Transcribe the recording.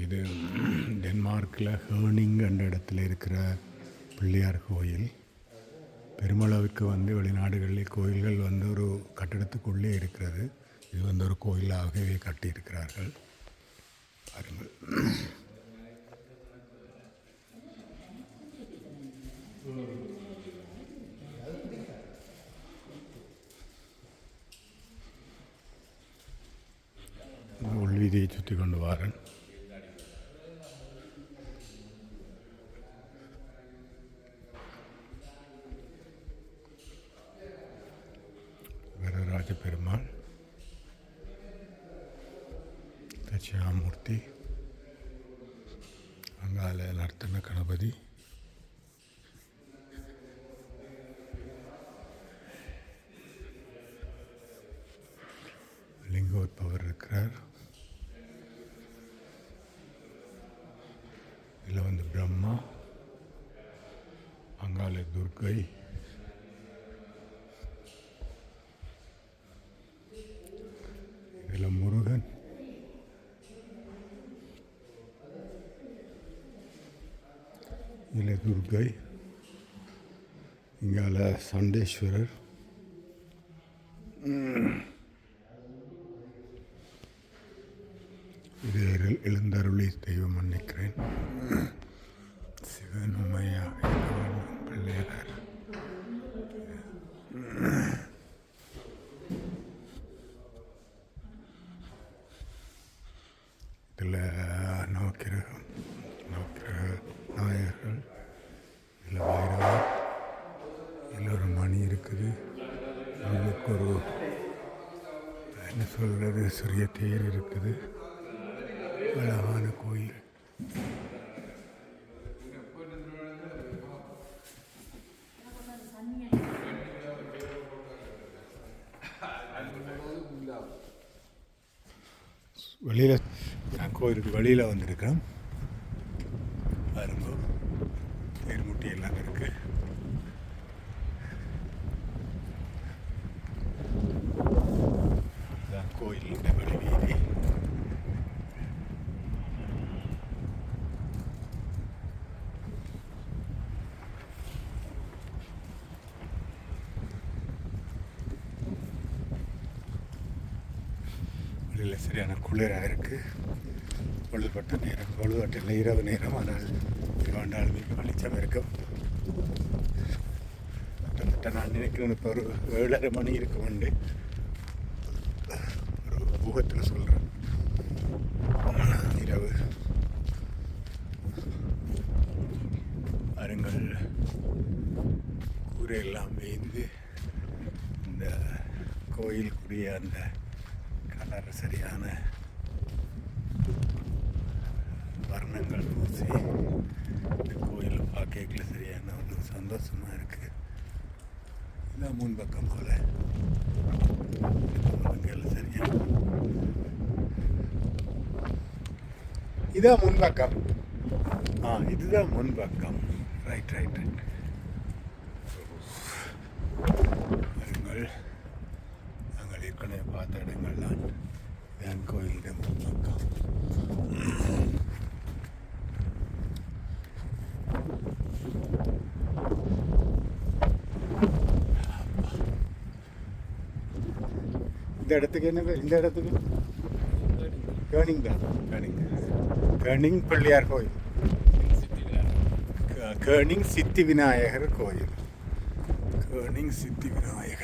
இது டென்மார்க்கில் ஹேர்னிங் என்ற இடத்துல இருக்கிற பிள்ளையார் கோயில். பெருமளவுக்கு வெளிநாடுகளில் கோயில்கள் ஒரு கட்டிடத்துக்குள்ளே இருக்கிறது. இது ஒரு கோயிலாகவே கட்டியிருக்கிறார்கள். பாருங்கள். உள்வீதியை சுற்றி கொண்டு வாரன். வரதராஜ பெருமாள், தட்சிணாமூர்த்தி, அங்கால நர்த்தன கணபதி, லிங்கோத்பவர் இருக்கிறார். இதில் பிரம்மா, அங்கால துர்க்கை, இதில் முருகன், இதில் துர்க்கை, இங்கால சண்டேஸ்வரர், இது எழுந்தருளி தெய்வம் நினைக்கிறேன். சிவன், உமையா, பிள்ளையார். இதில் நவக்கிரகம், நாயகர்கள், இதில் பைரவர், இதில் ஒரு மணி இருக்குது. உங்களுக்கு ஒரு என்ன சொல்கிறது, சிறிய தேர் இருக்குது. அழகான கோயில். வெளியில் நான் கோயிலுக்கு வெளியில் வந்திருக்கேன். பாருங்க, தேர்முட்டி எல்லாம் இருக்கு. இதுதான் கோயிலுடைய வெளி வீதி. வெளியில் சரியான குளிராக இருக்குது. பொழுதுபட்ட நேரம், பொழுதுபட்ட இரவு நேரம். ஆனால் வேண்டாலும் மிக வெளிச்சம் இருக்கும். கிட்டத்தட்ட நான் நினைக்கிறேன் இப்போ ஒரு 7:30 மணி இருக்கும். ஒரு ஊகத்தில் சொல்கிறேன். இரவு அருங்கள் கூரையெல்லாம் வேய்ந்து இந்த கோயிலுக்குரிய அந்த கலர் சரியான வர்ணங்கள் பூசி இந்த கோயில் பார்க்கல சரியான ஒரு சந்தோஷமாக இருக்குது. இதான் முன்பக்கம் போல் சரியா. இதான் முன்பக்கம். இதுதான் முன்பக்கம். ரைட். நாங்கள் ஏற்கனவே பார்த்த இடங்கள்லாம் இதான் கோயிலிடம் முன்பக்கம். இந்த இடத்துக்கு என்ன பேர்? இந்த இடத்துக்கு கேர்னிங் தான். கேர்னிங் பிள்ளையார் கோயில், கேர்னிங் சித்தி விநாயகர் கோயில். கேர்னிங் சித்தி விநாயகர்.